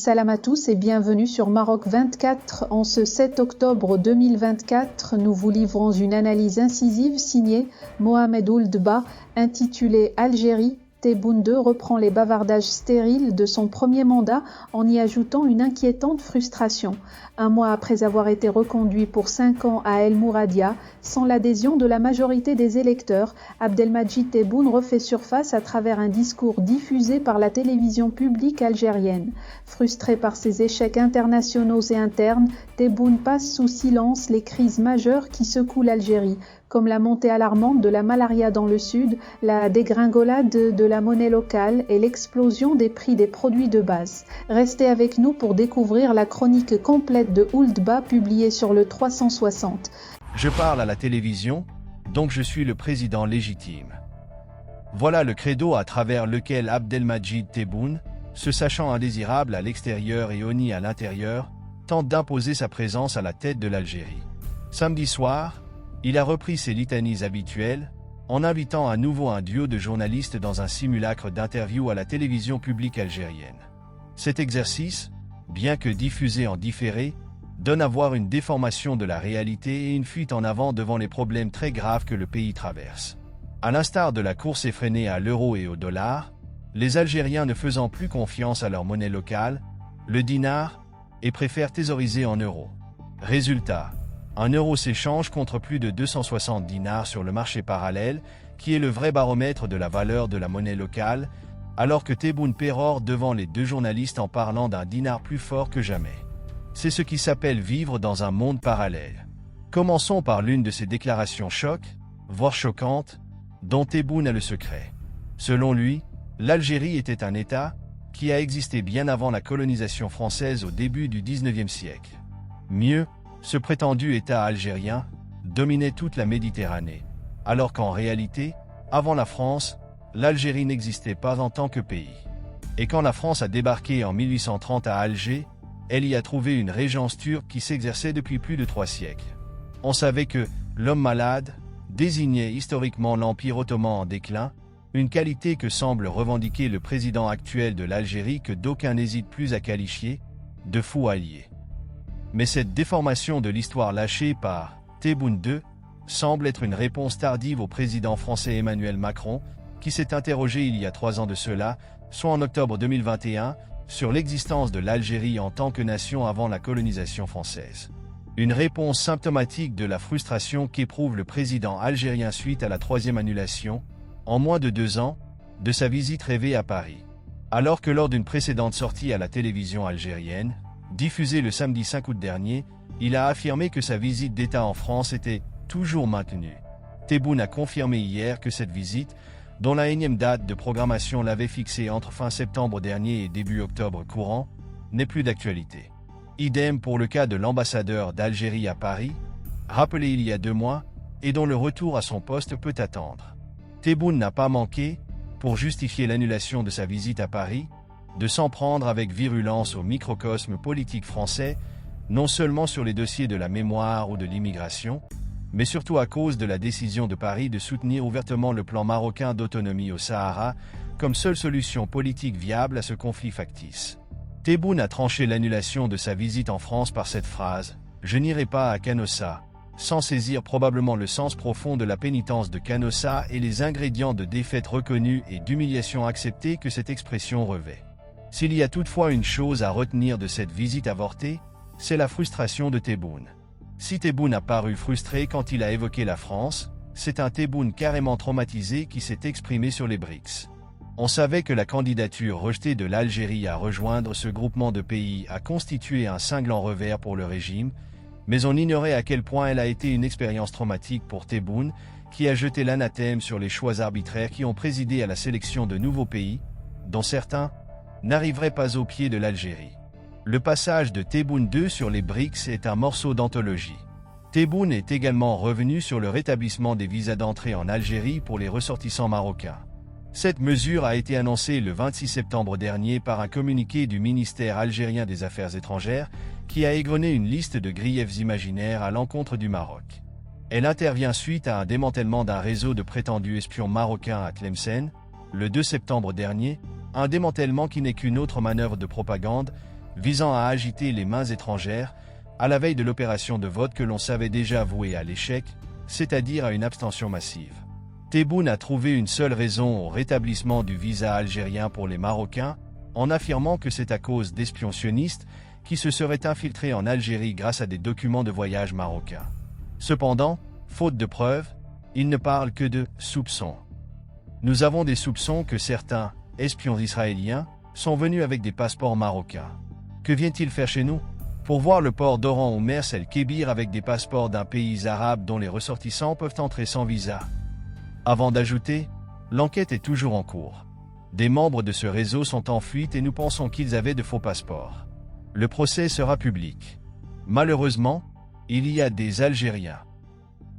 Salam à tous et bienvenue sur Maroc 24. En ce 7 octobre 2024, nous vous livrons une analyse incisive signée Mohamed Ould Ba, intitulée Algérie. Tebboune II reprend les bavardages stériles de son premier mandat en y ajoutant une inquiétante frustration. Un mois après avoir été reconduit pour 5 ans à El Mouradia, sans l'adhésion de la majorité des électeurs, Abdelmadjid Tebboune refait surface à travers un discours diffusé par la télévision publique algérienne. Frustré par ses échecs internationaux et internes, Tebboune passe sous silence les crises majeures qui secouent l'Algérie, comme la montée alarmante de la malaria dans le sud, la dégringolade de la monnaie locale et l'explosion des prix des produits de base. Restez avec nous pour découvrir la chronique complète de Ould Ba publiée sur le 360. Je parle à la télévision, donc je suis le président légitime. Voilà le credo à travers lequel Abdelmadjid Tebboune, se sachant indésirable à l'extérieur et honni à l'intérieur, tente d'imposer sa présence à la tête de l'Algérie. Samedi soir, il a repris ses litanies habituelles, en invitant à nouveau un duo de journalistes dans un simulacre d'interview à la télévision publique algérienne. Cet exercice, bien que diffusé en différé, donne à voir une déformation de la réalité et une fuite en avant devant les problèmes très graves que le pays traverse. À l'instar de la course effrénée à l'euro et au dollar, les Algériens ne faisant plus confiance à leur monnaie locale, le dinar, et préfèrent thésauriser en euros. Résultat, un euro s'échange contre plus de 260 dinars sur le marché parallèle, qui est le vrai baromètre de la valeur de la monnaie locale, alors que Tebboune pérore devant les deux journalistes en parlant d'un dinar plus fort que jamais. C'est ce qui s'appelle vivre dans un monde parallèle. Commençons par l'une de ces déclarations choc, voire choquantes, dont Tebboune a le secret. Selon lui, l'Algérie était un État qui a existé bien avant la colonisation française au début du XIXe siècle. Mieux, ce prétendu État algérien dominait toute la Méditerranée, alors qu'en réalité, avant la France, l'Algérie n'existait pas en tant que pays. Et quand la France a débarqué en 1830 à Alger, elle y a trouvé une régence turque qui s'exerçait depuis plus de 3 siècles. On savait que l'homme malade désignait historiquement l'Empire ottoman en déclin, une qualité que semble revendiquer le président actuel de l'Algérie que d'aucuns n'hésitent plus à qualifier de fou allié. Mais cette déformation de l'histoire lâchée par Tebboune II semble être une réponse tardive au président français Emmanuel Macron, qui s'est interrogé il y a 3 ans de cela, soit en octobre 2021, sur l'existence de l'Algérie en tant que nation avant la colonisation française. Une réponse symptomatique de la frustration qu'éprouve le président algérien suite à la 3e annulation, en moins de 2 ans, de sa visite rêvée à Paris. Alors que lors d'une précédente sortie à la télévision algérienne, diffusée le samedi 5 août dernier, il a affirmé que sa visite d'État en France était toujours maintenue. Tebboune a confirmé hier que cette visite, dont la énième date de programmation l'avait fixée entre fin septembre dernier et début octobre courant, n'est plus d'actualité. Idem pour le cas de l'ambassadeur d'Algérie à Paris, rappelé il y a 2 mois, et dont le retour à son poste peut attendre. Tebboune n'a pas manqué, pour justifier l'annulation de sa visite à Paris, de s'en prendre avec virulence au microcosme politique français, non seulement sur les dossiers de la mémoire ou de l'immigration, mais surtout à cause de la décision de Paris de soutenir ouvertement le plan marocain d'autonomie au Sahara comme seule solution politique viable à ce conflit factice. Tebboune a tranché l'annulation de sa visite en France par cette phrase « Je n'irai pas à Canossa », sans saisir probablement le sens profond de la pénitence de Canossa et les ingrédients de défaite reconnus et d'humiliation acceptée que cette expression revêt. S'il y a toutefois une chose à retenir de cette visite avortée, c'est la frustration de Tebboune. Si Tebboune a paru frustré quand il a évoqué la France, c'est un Tebboune carrément traumatisé qui s'est exprimé sur les BRICS. On savait que la candidature rejetée de l'Algérie à rejoindre ce groupement de pays a constitué un cinglant revers pour le régime, mais on ignorait à quel point elle a été une expérience traumatique pour Tebboune, qui a jeté l'anathème sur les choix arbitraires qui ont présidé à la sélection de nouveaux pays, dont certains n'arriverait pas au pied de l'Algérie. Le passage de Tebboune II sur les BRICS est un morceau d'anthologie. Tebboune est également revenu sur le rétablissement des visas d'entrée en Algérie pour les ressortissants marocains. Cette mesure a été annoncée le 26 septembre dernier par un communiqué du ministère algérien des Affaires étrangères qui a égrené une liste de griefs imaginaires à l'encontre du Maroc. Elle intervient suite à un démantèlement d'un réseau de prétendus espions marocains à Tlemcen, le 2 septembre dernier, un démantèlement qui n'est qu'une autre manœuvre de propagande visant à agiter les mains étrangères à la veille de l'opération de vote que l'on savait déjà vouée à l'échec, c'est-à-dire à une abstention massive. Tebboune a trouvé une seule raison au rétablissement du visa algérien pour les Marocains, en affirmant que c'est à cause d'espions sionistes qui se seraient infiltrés en Algérie grâce à des documents de voyage marocains. Cependant, faute de preuves, il ne parle que de soupçons. Nous avons des soupçons que certains espions israéliens sont venus avec des passeports marocains. Que vient-il faire chez nous? Pour voir le port d'Oran ou Mers el-Kébir avec des passeports d'un pays arabe dont les ressortissants peuvent entrer sans visa. Avant d'ajouter, l'enquête est toujours en cours. Des membres de ce réseau sont en fuite et nous pensons qu'ils avaient de faux passeports. Le procès sera public. Malheureusement, il y a des Algériens.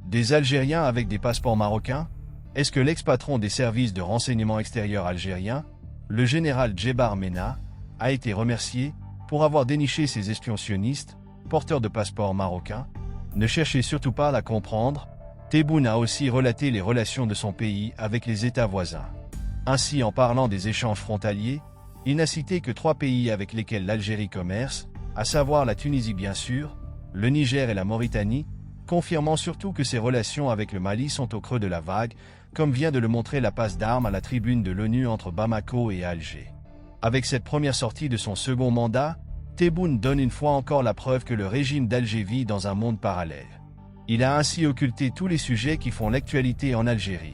Des Algériens avec des passeports marocains? Est-ce que l'ex-patron des services de renseignement extérieur algériens, le général Djebar Mena, a été remercié pour avoir déniché ces espions sionistes, porteurs de passeports marocains? Ne cherchez surtout pas à la comprendre. Tebboune a aussi relaté les relations de son pays avec les États voisins. Ainsi, en parlant des échanges frontaliers, il n'a cité que 3 pays avec lesquels l'Algérie commerce, à savoir la Tunisie bien sûr, le Niger et la Mauritanie, confirmant surtout que ses relations avec le Mali sont au creux de la vague, comme vient de le montrer la passe d'armes à la tribune de l'ONU entre Bamako et Alger. Avec cette première sortie de son second mandat, Tebboune donne une fois encore la preuve que le régime d'Alger vit dans un monde parallèle. Il a ainsi occulté tous les sujets qui font l'actualité en Algérie.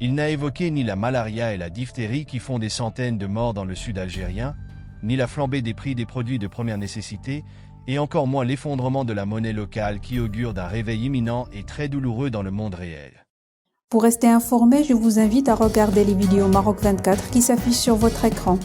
Il n'a évoqué ni la malaria et la diphtérie qui font des centaines de morts dans le sud algérien, ni la flambée des prix des produits de première nécessité, et encore moins l'effondrement de la monnaie locale qui augure d'un réveil imminent et très douloureux dans le monde réel. Pour rester informé, je vous invite à regarder les vidéos Maroc 24 qui s'affichent sur votre écran.